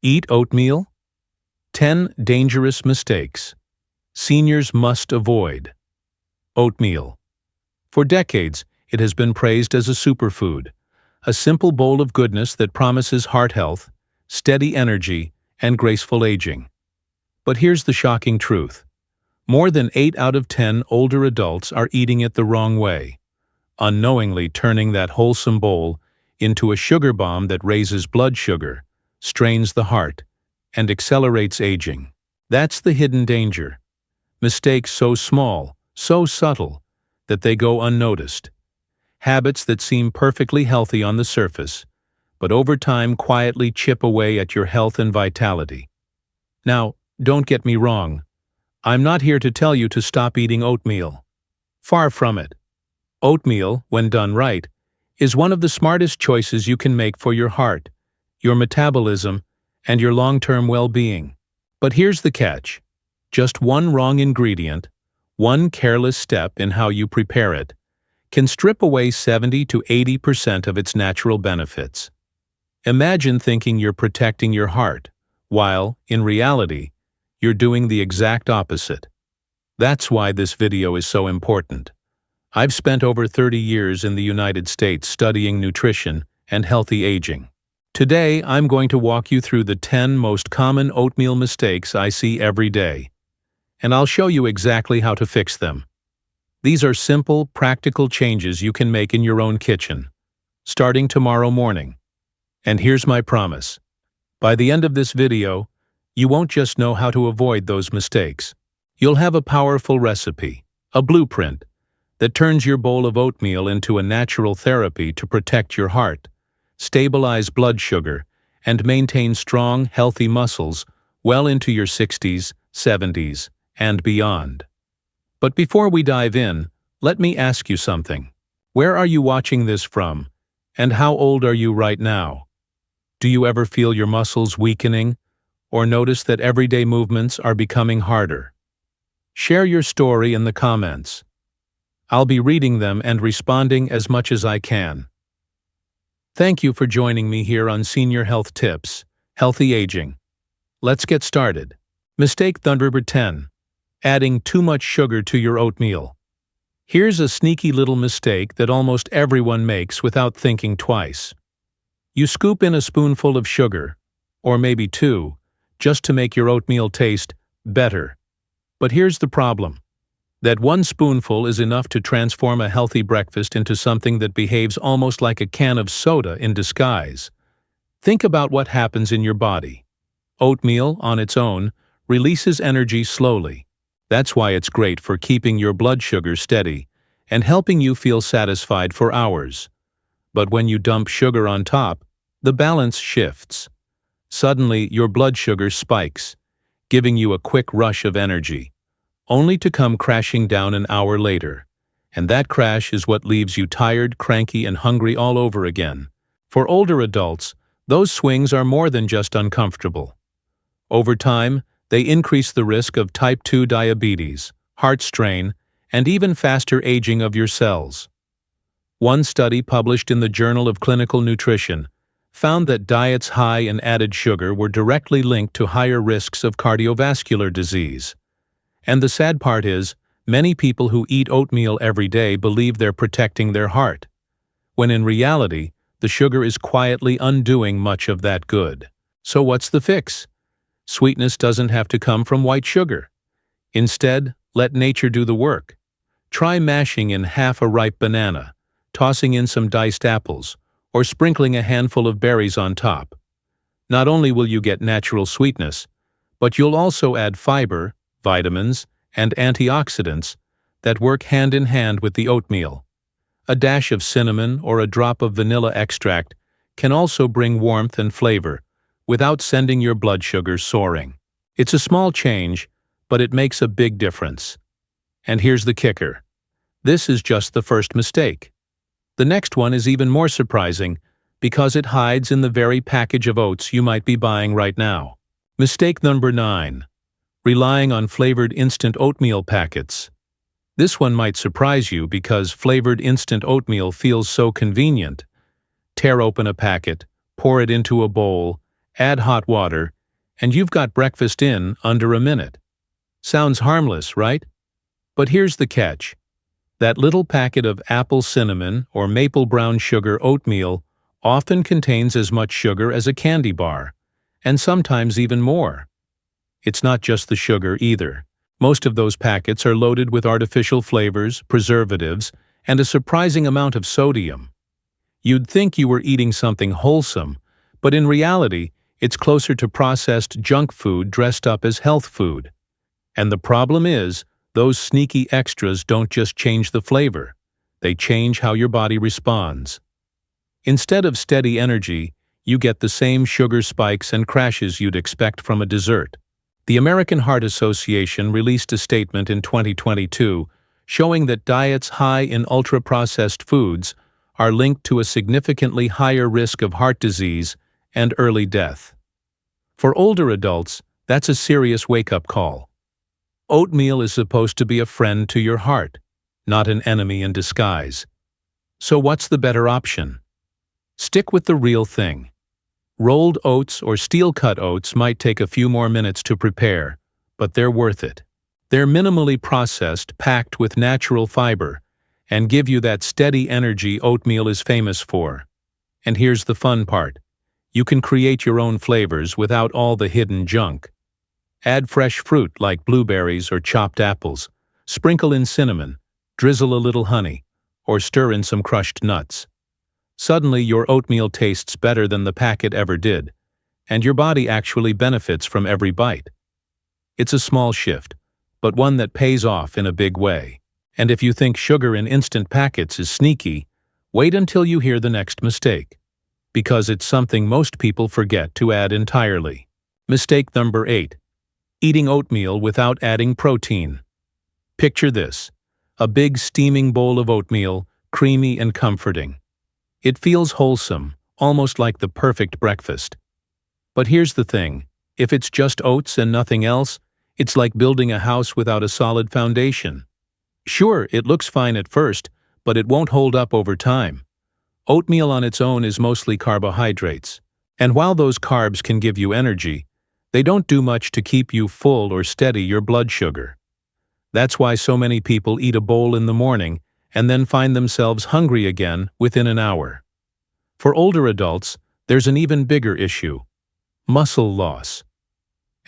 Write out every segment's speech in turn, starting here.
Eat oatmeal? 10 dangerous mistakes seniors must avoid. Oatmeal. For decades, it has been praised as a superfood, a simple bowl of goodness that promises heart health, steady energy, and graceful aging. But here's the shocking truth. More than 8 out of 10 older adults are eating it the wrong way, unknowingly turning that wholesome bowl into a sugar bomb that raises blood sugar, strains the heart, and accelerates aging. That's the hidden danger. Mistakes so small, so subtle, that they go unnoticed. Habits that seem perfectly healthy on the surface, but over time quietly chip away at your health and vitality. Now, don't get me wrong. I'm not here to tell you to stop eating oatmeal. Far from it. Oatmeal, when done right, is one of the smartest choices you can make for your heart, your metabolism, and your long-term well-being. But here's the catch. Just one wrong ingredient, one careless step in how you prepare it, can strip away 70 to 80% of its natural benefits. Imagine thinking you're protecting your heart, while, in reality, you're doing the exact opposite. That's why this video is so important. I've spent over 30 years in the United States studying nutrition and healthy aging. Today, I'm going to walk you through the 10 most common oatmeal mistakes I see every day, and I'll show you exactly how to fix them. These are simple, practical changes you can make in your own kitchen, starting tomorrow morning. And here's my promise. By the end of this video, you won't just know how to avoid those mistakes. You'll have a powerful recipe, a blueprint, that turns your bowl of oatmeal into a natural therapy to protect your heart, stabilize blood sugar, and maintain strong, healthy muscles well into your 60s, 70s, and beyond. But before we dive in, let me ask you something. Where are you watching this from, and how old are you right now? Do you ever feel your muscles weakening, or notice that everyday movements are becoming harder? Share your story in the comments. I'll be reading them and responding as much as I can. Thank you for joining me here on Senior Health Tips, Healthy Aging. Let's get started. Mistake number 10. Adding too much sugar to your oatmeal. Here's a sneaky little mistake that almost everyone makes without thinking twice. You scoop in a spoonful of sugar, or maybe 2, just to make your oatmeal taste better. But here's the problem. That 1 spoonful is enough to transform a healthy breakfast into something that behaves almost like a can of soda in disguise. Think about what happens in your body. Oatmeal, on its own, releases energy slowly. That's why it's great for keeping your blood sugar steady and helping you feel satisfied for hours. But when you dump sugar on top, the balance shifts. Suddenly, your blood sugar spikes, giving you a quick rush of energy, only to come crashing down an hour later. And that crash is what leaves you tired, cranky, and hungry all over again. For older adults, those swings are more than just uncomfortable. Over time, they increase the risk of type 2 diabetes, heart strain, and even faster aging of your cells. One study published in the Journal of Clinical Nutrition found that diets high in added sugar were directly linked to higher risks of cardiovascular disease. And the sad part is, many people who eat oatmeal every day believe they're protecting their heart, when in reality, the sugar is quietly undoing much of that good. So what's the fix? Sweetness doesn't have to come from white sugar. Instead, let nature do the work. Try mashing in half a ripe banana, tossing in some diced apples, or sprinkling a handful of berries on top. Not only will you get natural sweetness, but you'll also add fiber, vitamins, and antioxidants that work hand in hand with the oatmeal. A dash of cinnamon or a drop of vanilla extract can also bring warmth and flavor without sending your blood sugar soaring. It's a small change, but it makes a big difference. And here's the kicker. This is just the first mistake. The next one is even more surprising because it hides in the very package of oats you might be buying right now. Mistake number 9. Relying on flavored instant oatmeal packets. This one might surprise you because flavored instant oatmeal feels so convenient. Tear open a packet, pour it into a bowl, add hot water, and you've got breakfast in under a minute. Sounds harmless, right? But here's the catch. That little packet of apple cinnamon or maple brown sugar oatmeal often contains as much sugar as a candy bar, and sometimes even more. It's not just the sugar either. Most of those packets are loaded with artificial flavors, preservatives, and a surprising amount of sodium. You'd think you were eating something wholesome, but in reality, it's closer to processed junk food dressed up as health food. And the problem is, those sneaky extras don't just change the flavor, they change how your body responds. Instead of steady energy, you get the same sugar spikes and crashes you'd expect from a dessert. The American Heart Association released a statement in 2022 showing that diets high in ultra-processed foods are linked to a significantly higher risk of heart disease and early death. For older adults, that's a serious wake-up call. Oatmeal is supposed to be a friend to your heart, not an enemy in disguise. So what's the better option? Stick with the real thing. Rolled oats or steel-cut oats might take a few more minutes to prepare, but they're worth it. They're minimally processed, packed with natural fiber, and give you that steady energy oatmeal is famous for. And here's the fun part. You can create your own flavors without all the hidden junk. Add fresh fruit like blueberries or chopped apples, sprinkle in cinnamon, drizzle a little honey, or stir in some crushed nuts. Suddenly your oatmeal tastes better than the packet ever did, and your body actually benefits from every bite. It's a small shift, but one that pays off in a big way. And if you think sugar in instant packets is sneaky, wait until you hear the next mistake, because it's something most people forget to add entirely. Mistake number 8. Eating oatmeal without adding protein. Picture this: a big steaming bowl of oatmeal, creamy and comforting. It feels wholesome, almost like the perfect breakfast. But here's the thing, if it's just oats and nothing else, it's like building a house without a solid foundation. Sure, it looks fine at first, but it won't hold up over time. Oatmeal on its own is mostly carbohydrates, and while those carbs can give you energy, they don't do much to keep you full or steady your blood sugar. That's why so many people eat a bowl in the morning and then find themselves hungry again within an hour. For older adults, there's an even bigger issue: muscle loss.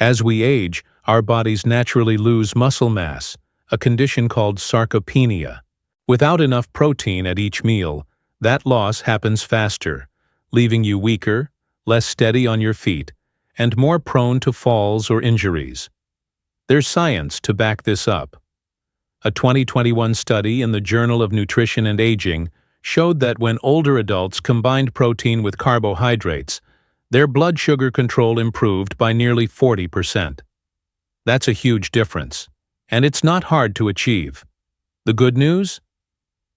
As we age, our bodies naturally lose muscle mass, a condition called sarcopenia. Without enough protein at each meal, that loss happens faster, leaving you weaker, less steady on your feet, and more prone to falls or injuries. There's science to back this up. A 2021 study in the Journal of Nutrition and Aging showed that when older adults combined protein with carbohydrates, their blood sugar control improved by nearly 40%. That's a huge difference, and it's not hard to achieve. The good news?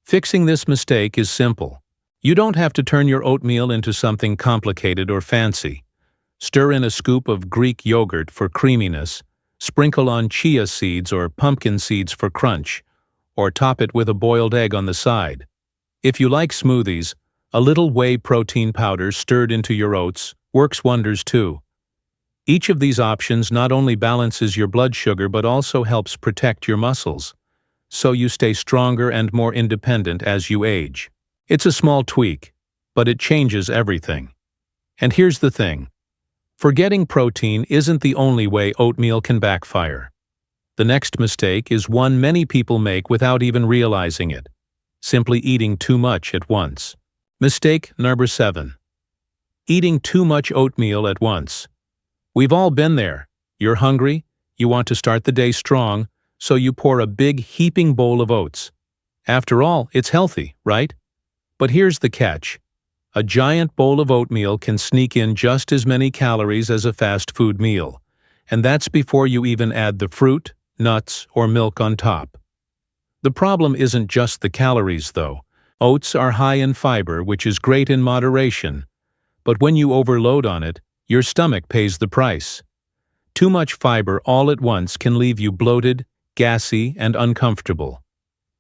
Fixing this mistake is simple. You don't have to turn your oatmeal into something complicated or fancy. Stir in a scoop of Greek yogurt for creaminess, sprinkle on chia seeds or pumpkin seeds for crunch, or top it with a boiled egg on the side. If you like smoothies, a little whey protein powder stirred into your oats works wonders too. Each of these options not only balances your blood sugar but also helps protect your muscles, so you stay stronger and more independent as you age. It's a small tweak, but it changes everything. And here's the thing. Forgetting protein isn't the only way oatmeal can backfire. The next mistake is one many people make without even realizing it: simply eating too much at once. Mistake number 7. Eating too much oatmeal at once. We've all been there. You're hungry, you want to start the day strong, so you pour a big heaping bowl of oats. After all, it's healthy, right? But here's the catch. A giant bowl of oatmeal can sneak in just as many calories as a fast food meal, and that's before you even add the fruit, nuts, or milk on top. The problem isn't just the calories, though. Oats are high in fiber, which is great in moderation, but when you overload on it, your stomach pays the price. Too much fiber all at once can leave you bloated, gassy, and uncomfortable.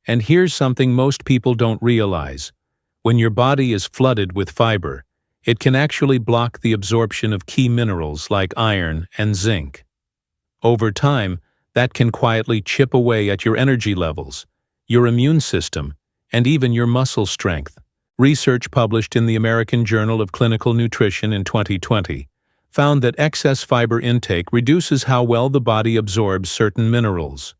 And here's something most people don't realize. When your body is flooded with fiber, It can actually block the absorption of key minerals like iron and zinc. Over time, that can quietly chip away at your energy levels, your immune system, and even your muscle strength. Research published in the American Journal of Clinical Nutrition in 2020 found that excess fiber intake reduces how well the body absorbs certain minerals.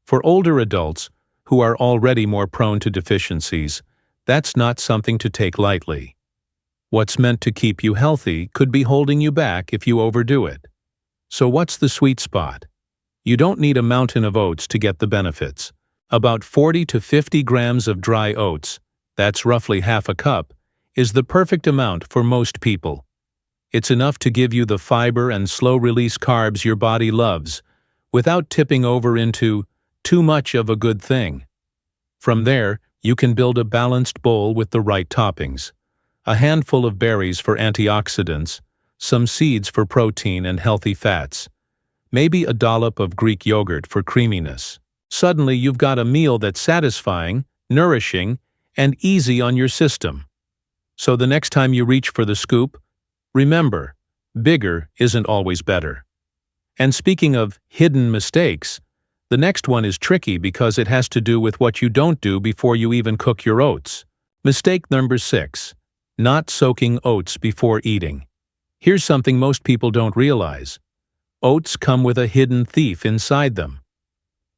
For older adults, who are already more prone to deficiencies, that's not something to take lightly. What's meant to keep you healthy could be holding you back if you overdo it. So what's the sweet spot? You don't need a mountain of oats to get the benefits. About 40 to 50 grams of dry oats, that's roughly half a cup, is the perfect amount for most people. It's enough to give you the fiber and slow-release carbs your body loves, without tipping over into too much of a good thing. From there, you can build a balanced bowl with the right toppings. A handful of berries for antioxidants, some seeds for protein and healthy fats, maybe a dollop of Greek yogurt for creaminess. Suddenly you've got a meal that's satisfying, nourishing, and easy on your system. So the next time you reach for the scoop, remember, bigger isn't always better. And speaking of hidden mistakes, the next one is tricky because it has to do with what you don't do before you even cook your oats. Mistake number 6. Not soaking oats before eating. Here's something most people don't realize. Oats come with a hidden thief inside them.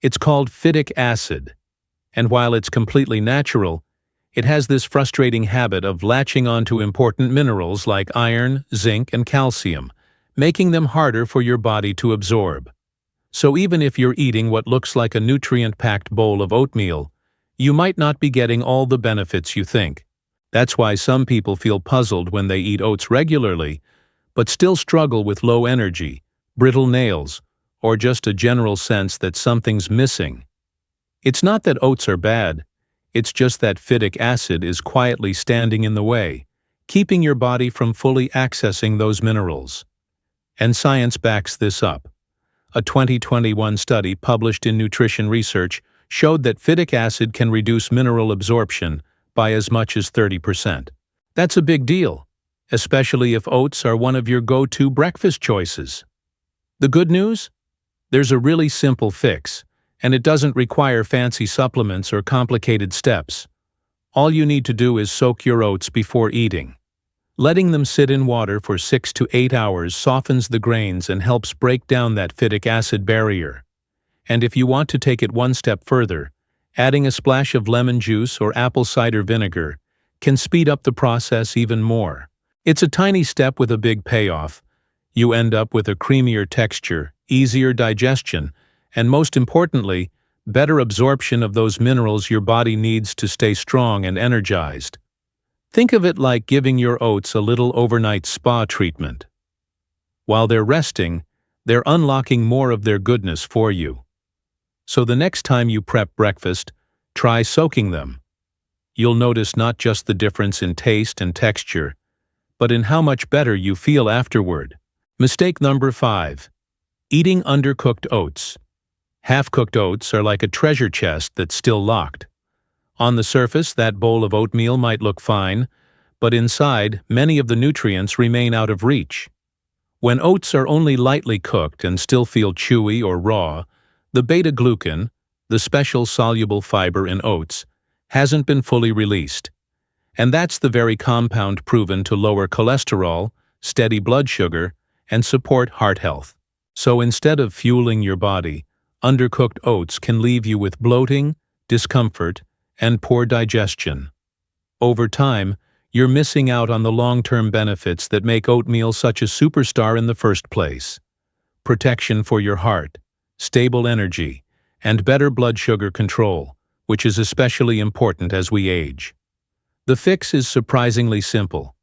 It's called phytic acid, and while it's completely natural, it has this frustrating habit of latching onto important minerals like iron, zinc, and calcium, making them harder for your body to absorb. So even if you're eating what looks like a nutrient-packed bowl of oatmeal, you might not be getting all the benefits you think. That's why some people feel puzzled when they eat oats regularly, but still struggle with low energy, brittle nails, or just a general sense that something's missing. It's not that oats are bad, it's just that phytic acid is quietly standing in the way, keeping your body from fully accessing those minerals. And science backs this up. A 2021 study published in Nutrition Research showed that phytic acid can reduce mineral absorption by as much as 30%. That's a big deal, especially if oats are one of your go-to breakfast choices. The good news? There's a really simple fix, and it doesn't require fancy supplements or complicated steps. All you need to do is soak your oats before eating. Letting them sit in water for 6 to 8 hours softens the grains and helps break down that phytic acid barrier. And if you want to take it one step further, adding a splash of lemon juice or apple cider vinegar can speed up the process even more. It's a tiny step with a big payoff. You end up with a creamier texture, easier digestion, and most importantly, better absorption of those minerals your body needs to stay strong and energized. Think of it like giving your oats a little overnight spa treatment. While they're resting, they're unlocking more of their goodness for you. So the next time you prep breakfast, try soaking them. You'll notice not just the difference in taste and texture, but in how much better you feel afterward. Mistake number 5. Eating undercooked oats. Half-cooked oats are like a treasure chest that's still locked. On the surface, that bowl of oatmeal might look fine, but inside, many of the nutrients remain out of reach. When oats are only lightly cooked and still feel chewy or raw, the beta-glucan, the special soluble fiber in oats, hasn't been fully released. And that's the very compound proven to lower cholesterol, steady blood sugar, and support heart health. So instead of fueling your body, undercooked oats can leave you with bloating, discomfort, and poor digestion. Over time, you're missing out on the long-term benefits that make oatmeal such a superstar in the first place. Protection for your heart, stable energy, and better blood sugar control, which is especially important as we age. The fix is surprisingly simple.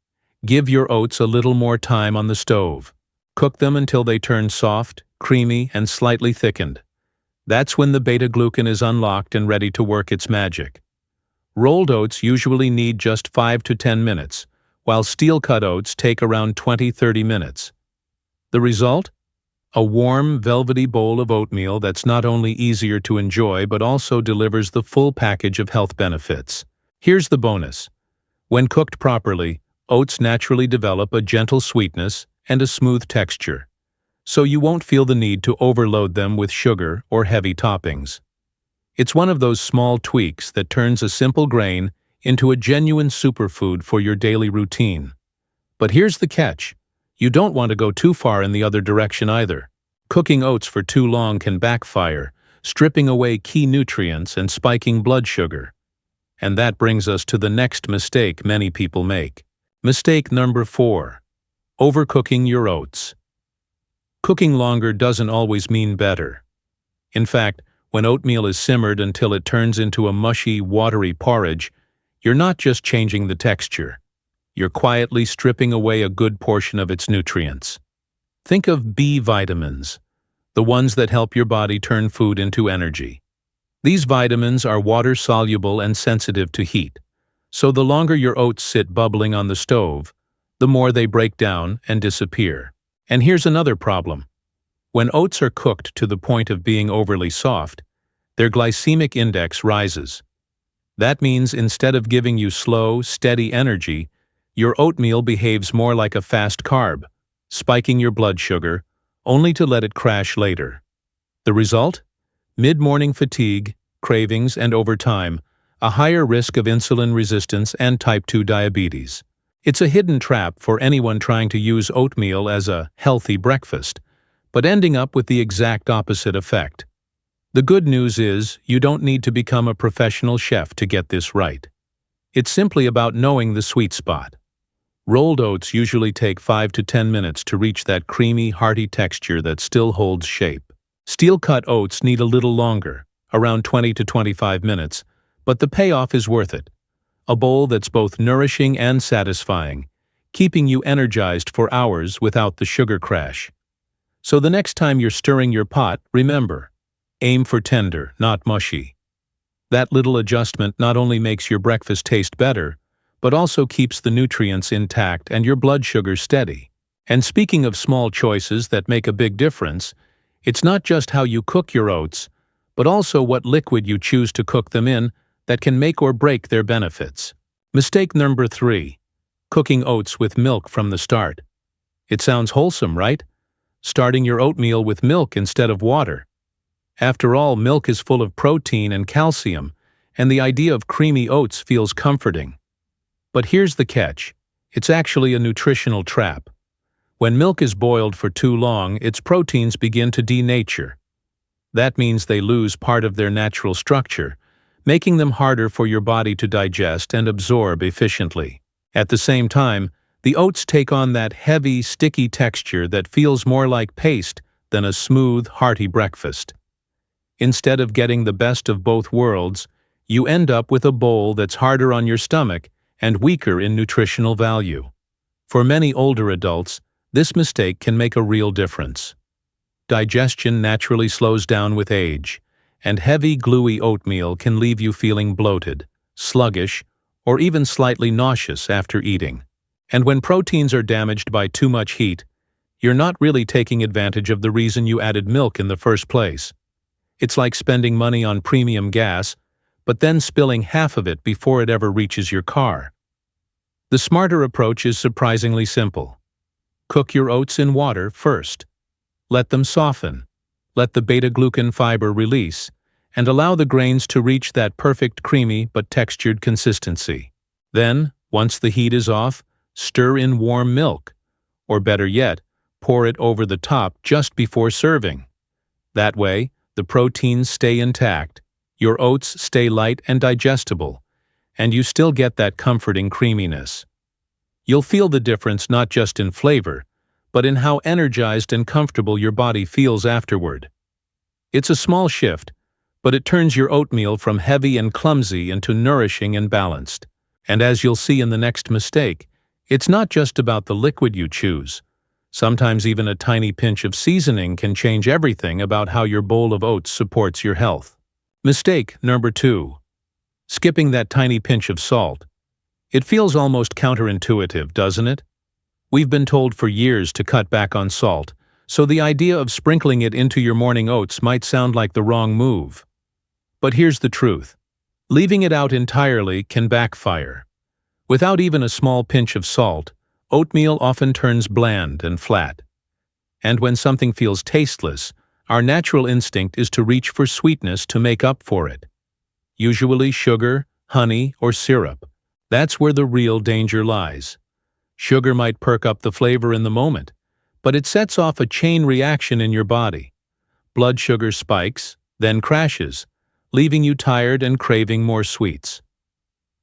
Give your oats a little more time on the stove. Cook them until they turn soft, creamy, and slightly thickened. That's when the beta-glucan is unlocked and ready to work its magic. Rolled oats usually need just 5 to 10 minutes, while steel-cut oats take around 20-30 minutes. The result? A warm, velvety bowl of oatmeal that's not only easier to enjoy but also delivers the full package of health benefits. Here's the bonus. When cooked properly, Oats naturally develop a gentle sweetness and a smooth texture, so you won't feel the need to overload them with sugar or heavy toppings. It's one of those small tweaks that turns a simple grain into a genuine superfood for your daily routine. But here's the catch. You don't want to go too far in the other direction either. Cooking oats for too long can backfire, stripping away key nutrients and spiking blood sugar. And that brings us to the next mistake many people make. Mistake number 4. Overcooking your oats. Cooking longer doesn't always mean better. In fact, when oatmeal is simmered until it turns into a mushy, watery porridge, you're not just changing the texture. You're quietly stripping away a good portion of its nutrients. Think of B vitamins, the ones that help your body turn food into energy. These vitamins are water-soluble and sensitive to heat, so the longer your oats sit bubbling on the stove, the more they break down and disappear. And here's another problem. When oats are cooked to the point of being overly soft, their glycemic index rises. That means instead of giving you slow, steady energy, your oatmeal behaves more like a fast carb, spiking your blood sugar, only to let it crash later. The result? Mid-morning fatigue, cravings, and over time, a higher risk of insulin resistance and type 2 diabetes. It's a hidden trap for anyone trying to use oatmeal as a healthy breakfast, but ending up with the exact opposite effect. The good news is you don't need to become a professional chef to get this right. It's simply about knowing the sweet spot. Rolled oats usually take 5 to 10 minutes to reach that creamy, hearty texture that still holds shape. Steel-cut oats need a little longer, around 20 to 25 minutes, but the payoff is worth it. A bowl that's both nourishing and satisfying, keeping you energized for hours without the sugar crash. So the next time you're stirring your pot, remember, aim for tender, not mushy. That little adjustment not only makes your breakfast taste better, but also keeps the nutrients intact and your blood sugar steady. And speaking of small choices that make a big difference, it's not just how you cook your oats, but also what liquid you choose to cook them in that can make or break their benefits. Mistake number 3. Cooking oats with milk from the start. It sounds wholesome, right? Starting your oatmeal with milk instead of water. After all, milk is full of protein and calcium, and the idea of creamy oats feels comforting. But here's the catch. It's actually a nutritional trap. When milk is boiled for too long, its proteins begin to denature. That means they lose part of their natural structure, making them harder for your body to digest and absorb efficiently. At the same time, the oats take on that heavy, sticky texture that feels more like paste than a smooth, hearty breakfast. Instead of getting the best of both worlds, you end up with a bowl that's harder on your stomach and weaker in nutritional value. For many older adults, this mistake can make a real difference. Digestion naturally slows down with age, and heavy, gluey oatmeal can leave you feeling bloated, sluggish, or even slightly nauseous after eating. And when proteins are damaged by too much heat, you're not really taking advantage of the reason you added milk in the first place. It's like spending money on premium gas, but then spilling half of it before it ever reaches your car. The smarter approach is surprisingly simple. Cook your oats in water first. Let them soften. Let the beta-glucan fiber release, and allow the grains to reach that perfect creamy but textured consistency. Then, once the heat is off, stir in warm milk, or better yet, pour it over the top just before serving. That way, the proteins stay intact, your oats stay light and digestible, and you still get that comforting creaminess. You'll feel the difference not just in flavor, but in how energized and comfortable your body feels afterward. It's a small shift, but it turns your oatmeal from heavy and clumsy into nourishing and balanced. And as you'll see in the next mistake, it's not just about the liquid you choose. Sometimes even a tiny pinch of seasoning can change everything about how your bowl of oats supports your health. Mistake number 2. Skipping that tiny pinch of salt. It feels almost counterintuitive, doesn't it? We've been told for years to cut back on salt, so the idea of sprinkling it into your morning oats might sound like the wrong move. But here's the truth. Leaving it out entirely can backfire. Without even a small pinch of salt, oatmeal often turns bland and flat. And when something feels tasteless, our natural instinct is to reach for sweetness to make up for it. Usually sugar, honey, or syrup. That's where the real danger lies. Sugar might perk up the flavor in the moment, but it sets off a chain reaction in your body. Blood sugar spikes, then crashes, leaving you tired and craving more sweets.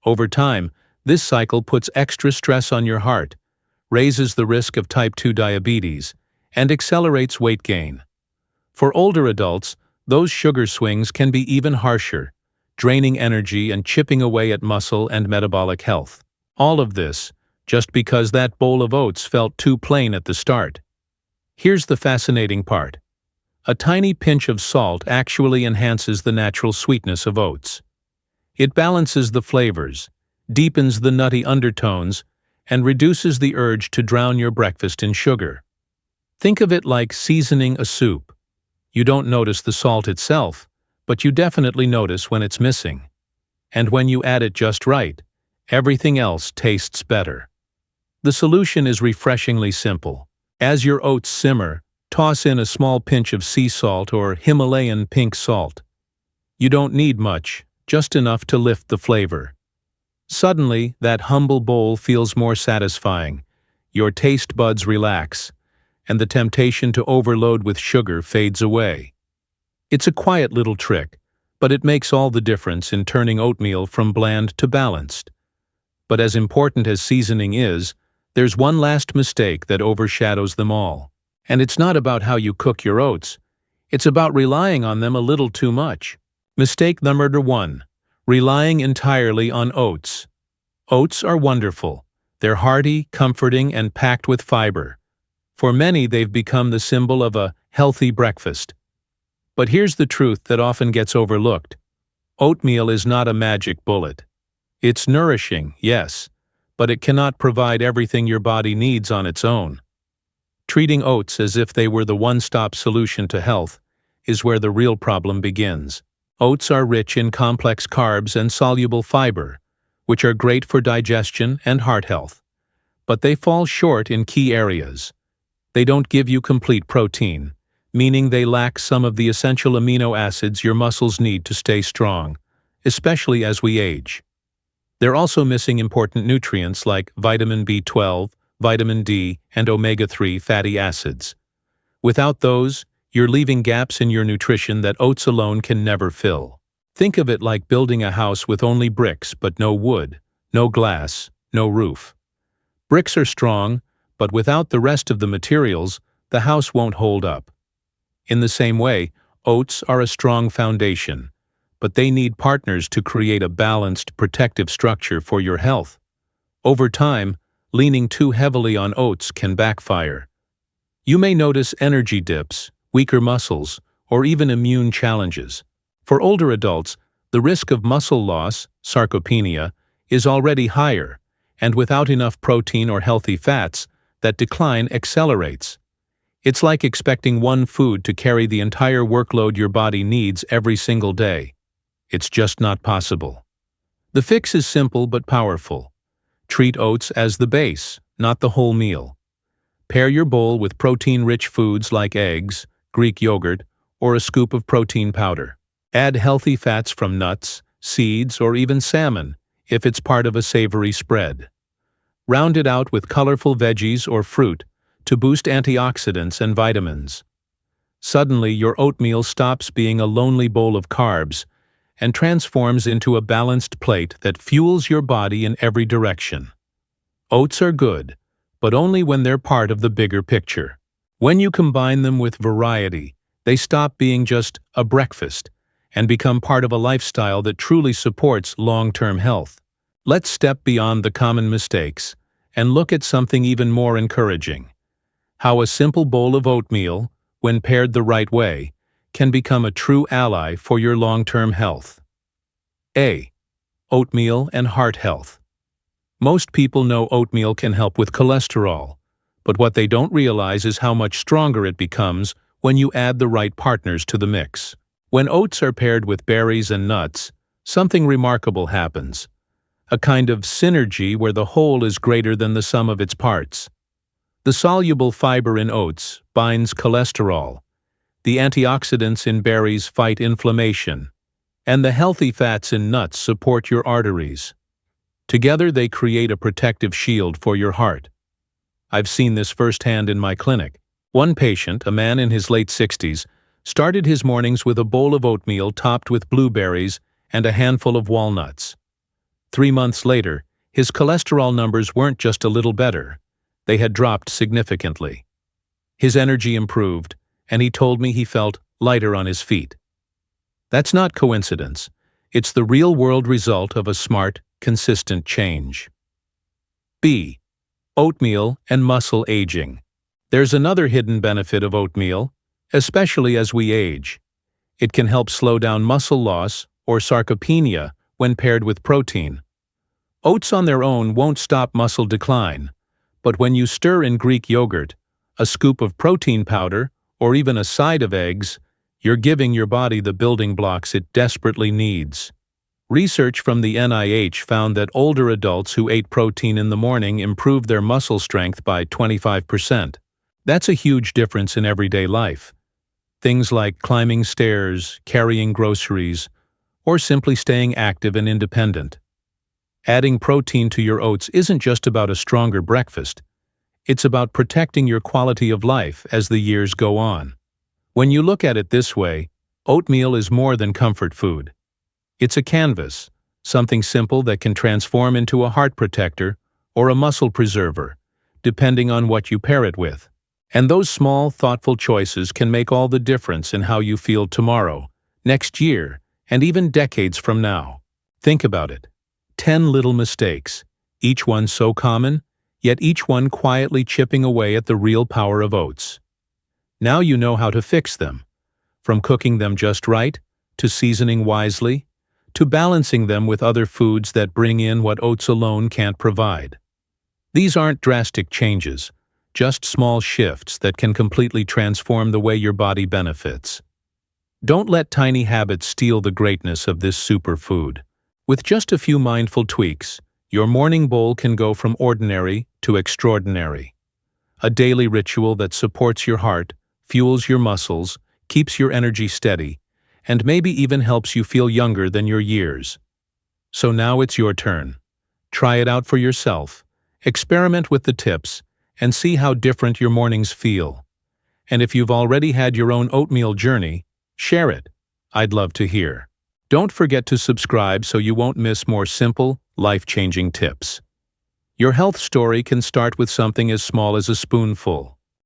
Over time, this cycle puts extra stress on your heart, raises the risk of type 2 diabetes, and accelerates weight gain. For older adults, those sugar swings can be even harsher, draining energy and chipping away at muscle and metabolic health. All of this, just because that bowl of oats felt too plain at the start. Here's the fascinating part. A tiny pinch of salt actually enhances the natural sweetness of oats. It balances the flavors, deepens the nutty undertones, and reduces the urge to drown your breakfast in sugar. Think of it like seasoning a soup. You don't notice the salt itself, but you definitely notice when it's missing. And when you add it just right, everything else tastes better. The solution is refreshingly simple. As your oats simmer, toss in a small pinch of sea salt or Himalayan pink salt. You don't need much, just enough to lift the flavor. Suddenly, that humble bowl feels more satisfying. Your taste buds relax, and the temptation to overload with sugar fades away. It's a quiet little trick, but it makes all the difference in turning oatmeal from bland to balanced. But as important as seasoning is, there's one last mistake that overshadows them all. And it's not about how you cook your oats. It's about relying on them a little too much. Mistake number 1. Relying entirely on oats. Oats are wonderful. They're hearty, comforting, and packed with fiber. For many, they've become the symbol of a healthy breakfast. But here's the truth that often gets overlooked. Oatmeal is not a magic bullet. It's nourishing, yes, but it cannot provide everything your body needs on its own. Treating oats as if they were the one-stop solution to health is where the real problem begins. Oats are rich in complex carbs and soluble fiber, which are great for digestion and heart health. But they fall short in key areas. They don't give you complete protein, meaning they lack some of the essential amino acids your muscles need to stay strong, especially as we age. They're also missing important nutrients like vitamin B12, vitamin D, and omega-3 fatty acids. Without those, you're leaving gaps in your nutrition that oats alone can never fill. Think of it like building a house with only bricks but no wood, no glass, no roof. Bricks are strong, but without the rest of the materials, the house won't hold up. In the same way, oats are a strong foundation, but they need partners to create a balanced, protective structure for your health. Over time, leaning too heavily on oats can backfire. You may notice energy dips, weaker muscles, or even immune challenges. For older adults, the risk of muscle loss, sarcopenia, is already higher, and without enough protein or healthy fats, that decline accelerates. It's like expecting one food to carry the entire workload your body needs every single day. It's just not possible. The fix is simple but powerful. Treat oats as the base, not the whole meal. Pair your bowl with protein-rich foods like eggs, Greek yogurt, or a scoop of protein powder. Add healthy fats from nuts, seeds, or even salmon, if it's part of a savory spread. Round it out with colorful veggies or fruit to boost antioxidants and vitamins. Suddenly, your oatmeal stops being a lonely bowl of carbs and transforms into a balanced plate that fuels your body in every direction. Oats are good, but only when they're part of the bigger picture. When you combine them with variety, they stop being just a breakfast and become part of a lifestyle that truly supports long-term health. Let's step beyond the common mistakes and look at something even more encouraging. How a simple bowl of oatmeal, when paired the right way, can become a true ally for your long-term health. A. Oatmeal and heart health. Most people know oatmeal can help with cholesterol, but what they don't realize is how much stronger it becomes when you add the right partners to the mix. When oats are paired with berries and nuts, something remarkable happens. a kind of synergy where the whole is greater than the sum of its parts. The soluble fiber in oats binds cholesterol, the antioxidants in berries fight inflammation, and the healthy fats in nuts support your arteries. Together they create a protective shield for your heart. I've seen this firsthand in my clinic. One patient, a man in his late 60s, started his mornings with a bowl of oatmeal topped with blueberries and a handful of walnuts. 3 months later, his cholesterol numbers weren't just a little better. They had dropped significantly. His energy improved, and he told me he felt lighter on his feet. That's not coincidence. It's the real-world result of a smart, consistent change. B. Oatmeal and muscle aging. There's another hidden benefit of oatmeal, especially as we age. It can help slow down muscle loss or sarcopenia when paired with protein. Oats on their own won't stop muscle decline, but when you stir in Greek yogurt, a scoop of protein powder, or even a side of eggs, you're giving your body the building blocks it desperately needs. Research from the NIH found that older adults who ate protein in the morning improved their muscle strength by 25%. That's a huge difference in everyday life. Things like climbing stairs, carrying groceries, or simply staying active and independent. Adding protein to your oats isn't just about a stronger breakfast. It's about protecting your quality of life as the years go on. When you look at it this way, oatmeal is more than comfort food. It's a canvas, something simple that can transform into a heart protector or a muscle preserver, depending on what you pair it with. And those small, thoughtful choices can make all the difference in how you feel tomorrow, next year, and even decades from now. Think about it. 10 little mistakes, each one so common, yet each one quietly chipping away at the real power of oats. Now you know how to fix them, from cooking them just right, to seasoning wisely, to balancing them with other foods that bring in what oats alone can't provide. These aren't drastic changes, just small shifts that can completely transform the way your body benefits. Don't let tiny habits steal the greatness of this superfood. With just a few mindful tweaks, your morning bowl can go from ordinary to extraordinary. A daily ritual that supports your heart, fuels your muscles, keeps your energy steady, and maybe even helps you feel younger than your years. So now it's your turn. Try it out for yourself, experiment with the tips, and see how different your mornings feel. And if you've already had your own oatmeal journey, share it. I'd love to hear. Don't forget to subscribe so you won't miss more simple, life-changing tips. Your health story can start with something as small as a spoonful.